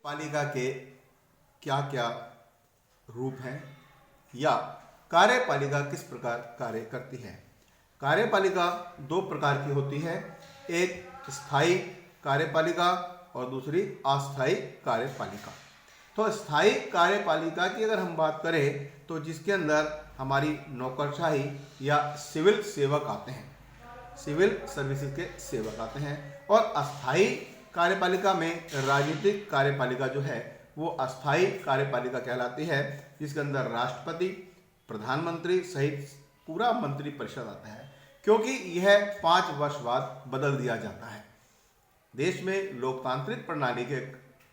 पालिका के क्या क्या रूप हैं या कार्यपालिका किस प्रकार कार्य करती है। कार्यपालिका दो प्रकार की होती है, एक स्थायी कार्यपालिका और दूसरी अस्थायी कार्यपालिका। तो स्थायी कार्यपालिका की अगर हम बात करें तो जिसके अंदर हमारी नौकरशाही या सिविल सेवक आते हैं, सिविल सर्विसेज के सेवक आते हैं। और अस्थायी कार्यपालिका में राजनीतिक कार्यपालिका जो है वो अस्थायी कार्यपालिका कहलाती है, जिसके अंदर राष्ट्रपति, प्रधानमंत्री सहित पूरा मंत्री परिषद आता है, क्योंकि यह 5 वर्ष बाद बदल दिया जाता है। देश में लोकतांत्रिक प्रणाली के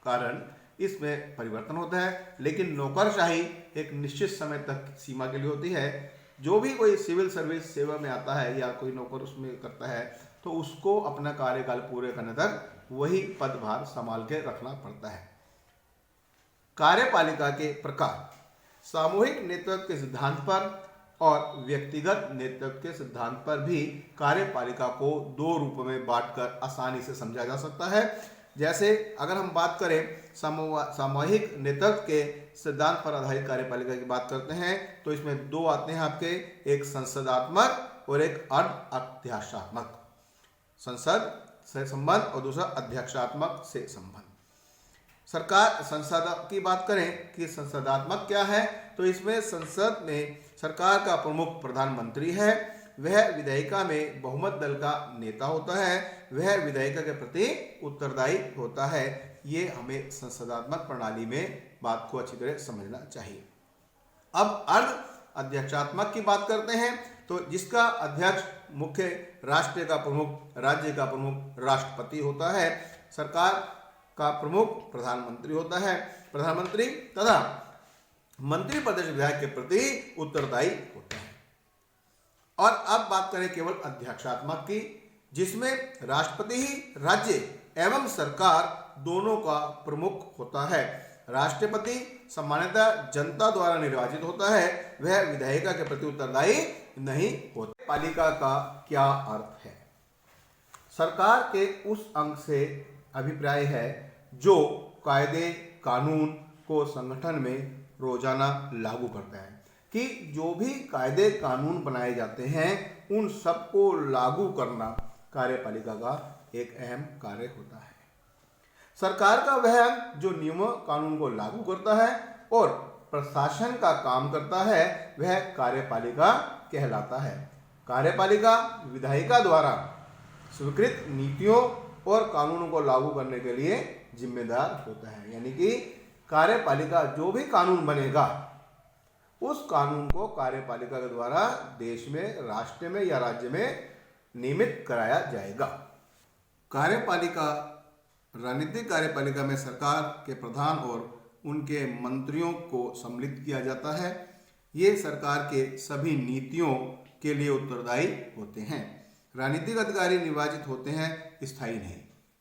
कारण इसमें परिवर्तन होता है, लेकिन नौकरशाही एक निश्चित समय तक सीमा के लिए होती है। जो भी कोई सिविल सर्विस सेवा में आता है या कोई नौकर उसमें करता है तो उसको अपना कार्यकाल पूरे करने तक वही पदभार संभाल के रखना पड़ता है। कार्यपालिका के प्रकार सामूहिक नेतृत्व के सिद्धांत पर और व्यक्तिगत नेतृत्व के सिद्धांत पर भी कार्यपालिका को 2 रूपों में बांटकर आसानी से समझा जा सकता है। जैसे अगर हम बात करें सामूहिक नेतृत्व के सिद्धांत पर आधारित कार्यपालिका की बात करते हैं तो इसमें 2 आते हैं आपके, एक संसदात्मक और एक अध्यक्षात्मक। संसद से संबंध और दूसरा अध्यक्षात्मक से संबंध। सरकार संसद की बात करें कि संसदात्मक क्या है, तो इसमें संसद में सरकार का प्रमुख प्रधानमंत्री है, वह विधायिका में बहुमत दल का नेता होता है, वह विधायिका के प्रति उत्तरदायी होता है। ये हमें संसदात्मक प्रणाली में बात को अच्छी तरह समझना चाहिए। अब अध्यक्षात्मक की बात करते हैं तो जिसका अध्यक्ष मुख्य राष्ट्र का प्रमुख, राज्य का प्रमुख राष्ट्रपति होता है, सरकार का प्रमुख प्रधानमंत्री होता है, प्रधानमंत्री तथा मंत्रिपरिषद विधायक के प्रति उत्तरदायी होता है। और अब बात करें केवल अध्यक्षात्मक की, जिसमें राष्ट्रपति ही राज्य एवं सरकार दोनों का प्रमुख होता है। राष्ट्रपति सामान्यतः जनता द्वारा निर्वाचित होता है, वह विधायिका के प्रति उत्तरदायी नहीं होता। पालिका का क्या अर्थ है? सरकार के उस अंग से अभिप्राय है जो कायदे कानून को संगठन में रोजाना लागू करता है, कि जो भी कायदे कानून बनाए जाते हैं उन सबको लागू करना कार्यपालिका का एक अहम कार्य होता है। सरकार का वह अंग जो नियमों कानून को लागू करता है और प्रशासन का काम करता है वह कार्यपालिका कहलाता है। कार्यपालिका विधायिका द्वारा स्वीकृत नीतियों और कानूनों को लागू करने के लिए जिम्मेदार होता है, यानी कि कार्यपालिका जो भी कानून बनेगा उस कानून को कार्यपालिका के द्वारा देश में, राष्ट्र में या राज्य में नियमित कराया जाएगा। कार्यपालिका, राजनीतिक कार्यपालिका में सरकार के प्रधान और उनके मंत्रियों को सम्मिलित किया जाता है। ये सरकार के सभी नीतियों के लिए उत्तरदायी होते हैं। राजनीतिक अधिकारी निर्वाचित होते हैं, स्थायी नहीं,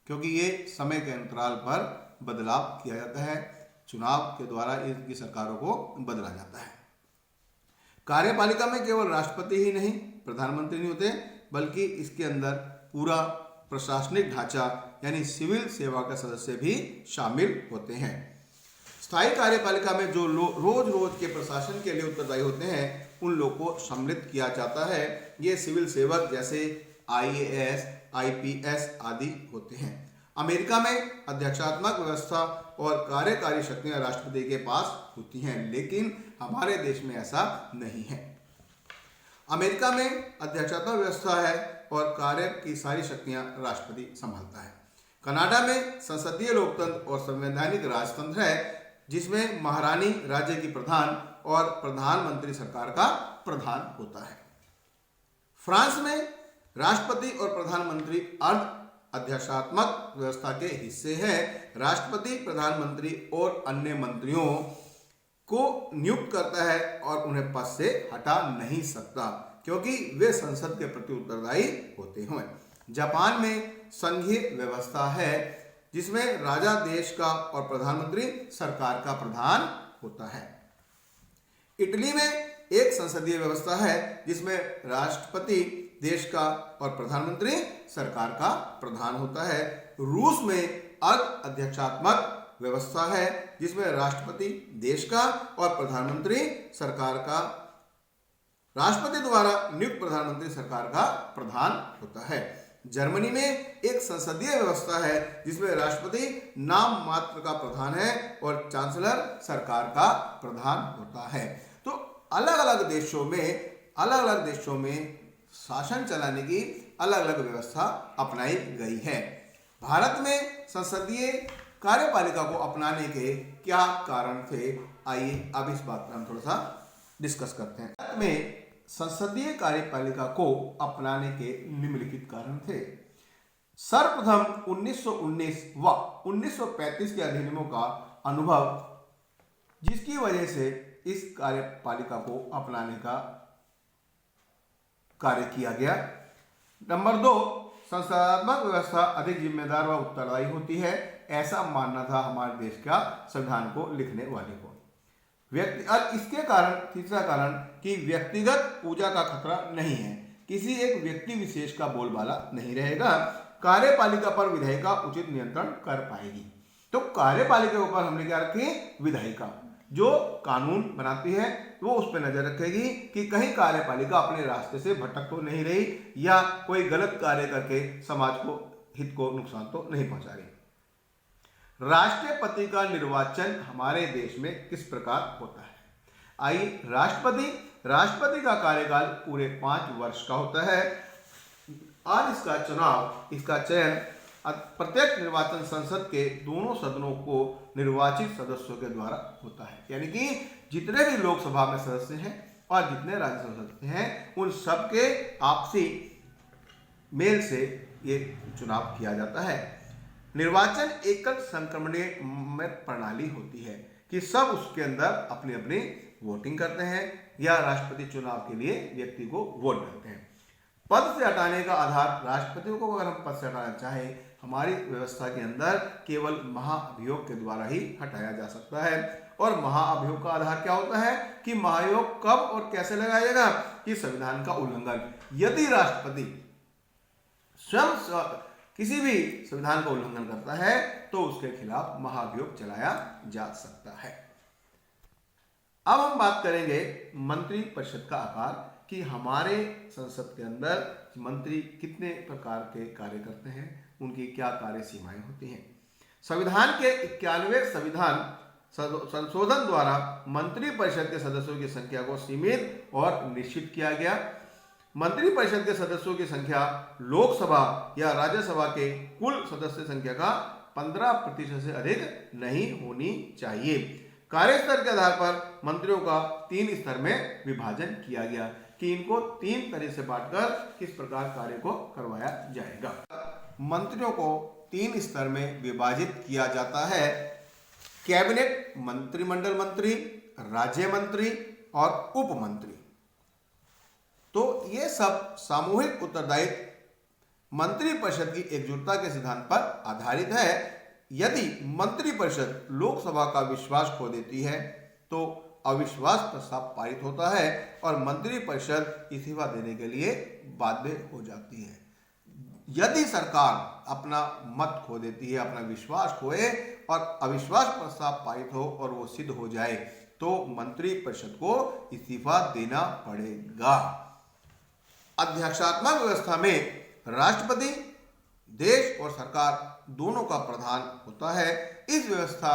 क्योंकि ये समय के अंतराल पर बदलाव किया जाता है, चुनाव के द्वारा इनकी सरकारों को बदला जाता है। कार्यपालिका में केवल राष्ट्रपति ही नहीं, प्रधानमंत्री नहीं होते, बल्कि इसके अंदर पूरा प्रशासनिक ढांचा यानी सिविल सेवा के सदस्य भी शामिल होते हैं। स्थायी कार्यपालिका में जो रोज के प्रशासन के लिए उत्तरदायी होते हैं उन लोगों को सम्मिलित किया जाता है। ये सिविल सेवक जैसे IAS, IPS आदि होते हैं। अमेरिका में अध्यक्षात्मक व्यवस्था और कार्यकारी शक्तियां राष्ट्रपति के पास होती हैं, लेकिन हमारे देश में ऐसा नहीं है। अमेरिका में अध्यक्षात्मक व्यवस्था है और कार्य की सारी शक्तियां राष्ट्रपति संभालता है। कनाडा में संसदीय लोकतंत्र और संवैधानिक राजतंत्र है, जिसमें महारानी राज्य की प्रधान और प्रधानमंत्री सरकार का प्रधान होता है। फ्रांस में राष्ट्रपति और प्रधानमंत्री अर्ध अध्यक्षात्मक व्यवस्था के हिस्से हैं। राष्ट्रपति प्रधानमंत्री और अन्य मंत्रियों को नियुक्त करता है और उन्हें पद से हटा नहीं सकता, क्योंकि वे संसद के प्रति उत्तरदायी होते हैं। जापान में संघीय व्यवस्था है, जिसमें राजा देश का और प्रधानमंत्री सरकार का प्रधान होता है। इटली में एक संसदीय व्यवस्था है जिसमें राष्ट्रपति देश का और प्रधानमंत्री सरकार का प्रधान होता है। रूस में अर्ध अध्यक्षात्मक व्यवस्था है जिसमें राष्ट्रपति देश का और प्रधानमंत्री सरकार का, राष्ट्रपति द्वारा नियुक्त प्रधानमंत्री सरकार का प्रधान होता है। जर्मनी में एक संसदीय व्यवस्था है जिसमें राष्ट्रपति नाम मात्र का प्रधान है और चांसलर सरकार का प्रधान होता है। तो अलग अलग देशों में शासन चलाने की अलग अलग व्यवस्था अपनाई गई है। भारत में संसदीय कार्यपालिका को अपनाने के क्या कारण थे, आइए अब इस बात पर हम थोड़ा सा डिस्कस करते हैं। भारत में संसदीय कार्यपालिका को अपनाने के निम्नलिखित कारण थे। सर्वप्रथम 1919 व 1935 के अधिनियमों का अनुभव, जिसकी वजह से इस कार्यपालिका को अपनाने का कार्य किया गया। नंबर 2, संसदात्मक व्यवस्था अधिक जिम्मेदार व उत्तरदायी होती है, ऐसा मानना था हमारे देश का संविधान को लिखने वाले को। और इसके कारण तीसरा कारण कि व्यक्तिगत पूजा का खतरा नहीं है, किसी एक व्यक्ति विशेष का बोलबाला नहीं रहेगा, कार्यपालिका पर विधायिका उचित नियंत्रण कर पाएगी। तो कार्यपालिका के ऊपर हमने क्या रखी, विधायिका जो कानून बनाती है वो उस पर नजर रखेगी कि कहीं कार्यपालिका अपने रास्ते से भटक तो नहीं रही या कोई गलत कार्य करके समाज को हित को नुकसान तो नहीं पहुंचा रही। राष्ट्रपति का निर्वाचन हमारे देश में किस प्रकार होता है, आइए। राष्ट्रपति का कार्यकाल पूरे 5 वर्ष का होता है और इसका चयन प्रत्येक निर्वाचन संसद के दोनों सदनों को निर्वाचित सदस्यों के द्वारा होता है। यानी कि जितने भी लोकसभा में सदस्य हैं और जितने राज्यसभा सदस्य हैं उन सबके आपसी मेल से ये चुनाव किया जाता है। निर्वाचन एकल संक्रमणीय प्रणाली होती है कि सब उसके अंदर अपनी अपनी वोटिंग करते हैं या राष्ट्रपति चुनाव के लिए व्यक्ति को वोट करते हैं। पद से हटाने का आधार, राष्ट्रपति को अगर हम पद से हटाना चाहें हमारी व्यवस्था के अंदर केवल महाभियोग के द्वारा ही हटाया जा सकता है। और महाअभियोग का आधार क्या होता है कि महाभियोग कब और कैसे लगाया जाएगा कि संविधान का उल्लंघन, यदि राष्ट्रपति स्वयं किसी भी संविधान का उल्लंघन करता है तो उसके खिलाफ महाभियोग चलाया जा सकता है। अब हम बात करेंगे मंत्री परिषद का आकार कि हमारे संसद के अंदर मंत्री कितने प्रकार के कार्य करते हैं, उनकी क्या कार्य सीमाएं होती हैं। संविधान के 91वें संविधान संशोधन द्वारा मंत्री परिषद के सदस्यों की संख्या को सीमित और निश्चित किया गया। मंत्री परिषद के सदस्यों की संख्या लोकसभा या राज्यसभा के कुल सदस्य संख्या का 15% से अधिक नहीं होनी चाहिए। कार्यस्तर के आधार पर मंत्रियों का 3 स्तर में विभाजन किया गया कि इनको 3 तरह से बांटकर किस प्रकार कार्य को करवाया जाएगा। मंत्रियों को 3 स्तर में विभाजित किया जाता है, कैबिनेट, मंत्रिमंडल मंत्री, राज्य मंत्री और उप मंत्री। तो ये सब सामूहिक उत्तरदायित्व मंत्री परिषद की एकजुटता के सिद्धांत पर आधारित है। यदि मंत्री परिषद लोकसभा का विश्वास खो देती है तो अविश्वास प्रस्ताव पारित होता है और मंत्री परिषद इस्तीफा देने के लिए बाध्य हो जाती है। यदि सरकार अपना मत खो देती है, अपना विश्वास खोए और अविश्वास प्रस्ताव पारित हो और वो सिद्ध हो जाए तो मंत्री परिषद को इस्तीफा देना पड़ेगा। अध्यक्षात्मक व्यवस्था में राष्ट्रपति देश और सरकार दोनों का प्रधान होता है। इस व्यवस्था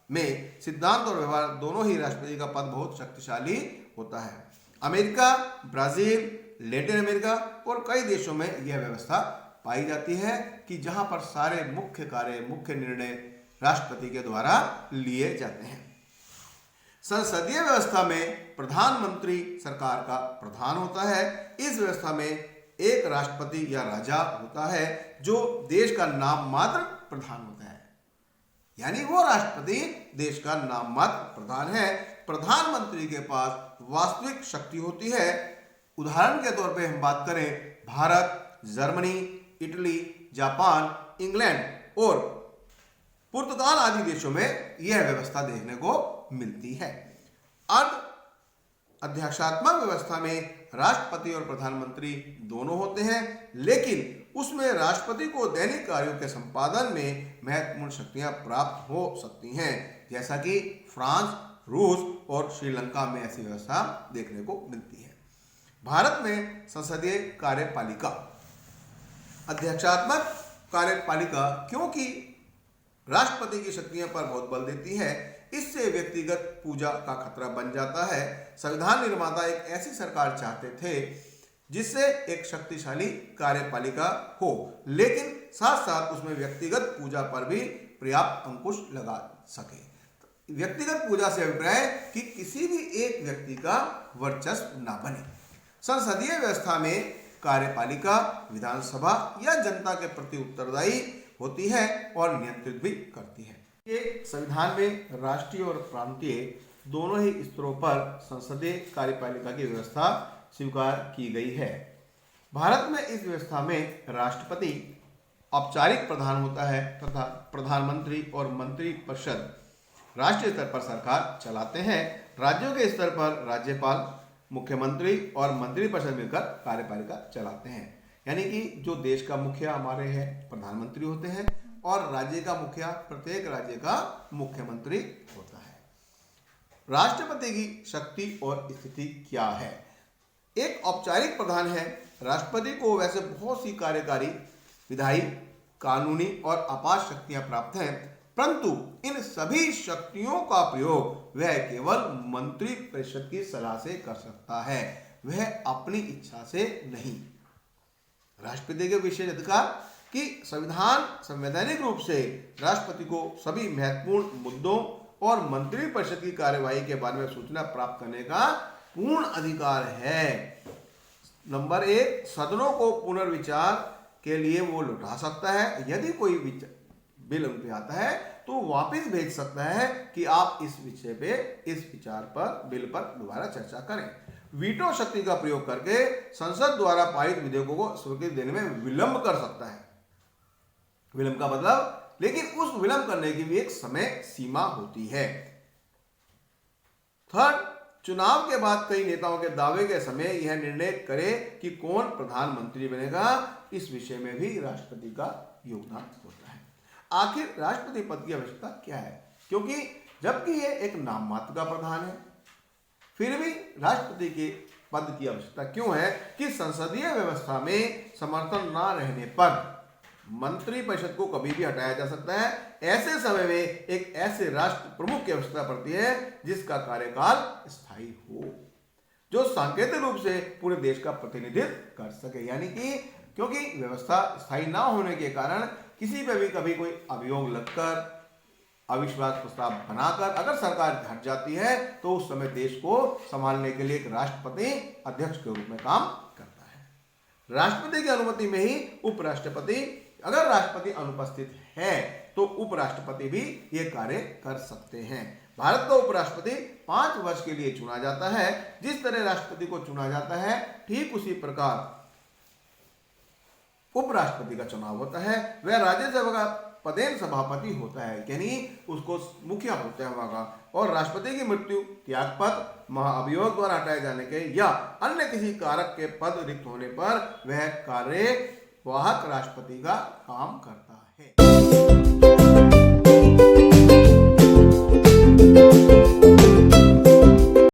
में सिद्धांत और व्यवहार दोनों ही राष्ट्रपति का पद बहुत शक्तिशाली होता है। अमेरिका, ब्राजील, लैटिन अमेरिका और कई देशों में यह व्यवस्था पाई जाती है कि जहां पर सारे मुख्य कार्य, मुख्य निर्णय राष्ट्रपति के द्वारा लिए जाते हैं। संसदीय व्यवस्था में प्रधानमंत्री सरकार का प्रधान होता है। इस व्यवस्था में एक राष्ट्रपति या राजा होता है जो देश का नाम मात्र प्रधान होता है, यानी वो राष्ट्रपति देश का नाम मात्र प्रधान है। प्रधानमंत्री के पास वास्तविक शक्ति होती है। उदाहरण के तौर पे हम बात करें Bharat, Germany, Italy, Japan, England और पुर्तगाल आदि देशों में यह व्यवस्था देखने को मिलती है। अर्ध अध्यक्षात्मक व्यवस्था में राष्ट्रपति और प्रधानमंत्री दोनों होते हैं, लेकिन उसमें राष्ट्रपति को दैनिक कार्यों के संपादन में महत्वपूर्ण शक्तियां प्राप्त हो सकती हैं, जैसा कि फ्रांस, रूस और श्रीलंका में ऐसी व्यवस्था देखने को मिलती है। भारत में संसदीय कार्यपालिका, अध्यक्षात्मक कार्यपालिका क्योंकि राष्ट्रपति की शक्तियों पर बहुत बल देती है, इससे व्यक्तिगत पूजा का खतरा बन जाता है। संविधान निर्माता एक ऐसी सरकार चाहते थे जिससे एक शक्तिशाली कार्यपालिका हो, लेकिन साथ साथ उसमें व्यक्तिगत पूजा पर भी पर्याप्त अंकुश लगा सके। व्यक्तिगत पूजा से अभिप्राय कि किसी भी एक व्यक्ति का वर्चस्व न बने। संसदीय व्यवस्था में कार्यपालिका विधानसभा या जनता के प्रति उत्तरदायी होती है और नियंत्रित भी करती है। ये संविधान में राष्ट्रीय और प्रांतीय दोनों ही स्तरों पर संसदीय कार्यपालिका की व्यवस्था स्वीकार की गई है। भारत में इस व्यवस्था में राष्ट्रपति औपचारिक प्रधान होता है तथा प्रधानमंत्री और मंत्रिपरिषद राष्ट्रीय स्तर पर सरकार चलाते हैं। राज्यों के स्तर पर राज्यपाल, मुख्यमंत्री और मंत्रिपरिषद मिलकर कार्यपालिका चलाते हैं। यानी कि जो देश का मुखिया हमारे हैं प्रधानमंत्री होते हैं और राज्य का मुखिया प्रत्येक राज्य का मुख्यमंत्री होता है। राष्ट्रपति की शक्ति और स्थिति क्या है? एक औपचारिक प्रधान है। राष्ट्रपति को वैसे बहुत सी कार्यकारी, विधायी, कानूनी और अपार शक्तियां प्राप्त हैं, परंतु इन सभी शक्तियों का प्रयोग वह केवल मंत्रिपरिषद की सलाह से कर सकता है, वह अपनी इच्छा से नहीं। राष्ट्रपति के विशेष अधिकार कि संविधान संवैधानिक रूप से राष्ट्रपति को सभी महत्वपूर्ण मुद्दों और मंत्रिपरिषद की कार्यवाही के बारे में सूचना प्राप्त करने का पूर्ण अधिकार है। नंबर 1, सदनों को पुनर्विचार के लिए वो लौटा सकता है। यदि कोई बिल उन पे आता है तो वापस भेज सकता है कि आप इस विषय पे, इस विचार पर, बिल पर दोबारा चर्चा करें। वीटो शक्ति का प्रयोग करके संसद द्वारा पारित विधेयकों को स्वीकृति देने में विलंब कर सकता है। विलंब का मतलब, लेकिन उस विलंब करने की भी एक समय सीमा होती है। थर्ड, चुनाव के बाद कई नेताओं के दावे के समय यह निर्णय करे कि कौन प्रधानमंत्री बनेगा, इस विषय में भी राष्ट्रपति का योगदान होता है। आखिर राष्ट्रपति पद की आवश्यकता क्या है? क्योंकि जबकि यह एक नाम मात्र का प्रधान है, फिर भी राष्ट्रपति के पद की आवश्यकता क्यों है कि संसदीय व्यवस्था में समर्थन न रहने पर मंत्रिपरिषद को कभी भी हटाया जा सकता है। ऐसे समय में एक ऐसे राष्ट्र प्रमुख की आवश्यकता पड़ती है जिसका कार्यकाल स्थायी हो, जो सांकेतिक रूप से पूरे देश का प्रतिनिधित्व कर सके। यानी कि क्योंकि व्यवस्था स्थायी ना होने के कारण किसी पे भी कभी कोई अभियोग लगकर, अविश्वास प्रस्ताव बनाकर अगर सरकार हट जाती है तो उस समय देश को संभालने के लिए एक राष्ट्रपति अध्यक्ष के रूप में काम करता है। राष्ट्रपति की अनुमति में ही उपराष्ट्रपति, अगर राष्ट्रपति अनुपस्थित है तो उपराष्ट्रपति भी ये कार्य कर सकते हैं। भारत का उपराष्ट्रपति 5 वर्ष के लिए चुना जाता है। जिस तरह राष्ट्रपति को चुना जाता है ठीक उसी प्रकार उपराष्ट्रपति का चुनाव होता है। वह राज्यसभा का पदेन सभापति होता है, यानी उसको मुखिया होता है वहां का। और राष्ट्रपति की मृत्यु, त्यागपत्र, महाअभियोग द्वारा हटाए जाने के या अन्य किसी कारक के पद रिक्त होने पर वह कार्यवाहक राष्ट्रपति का काम करता है।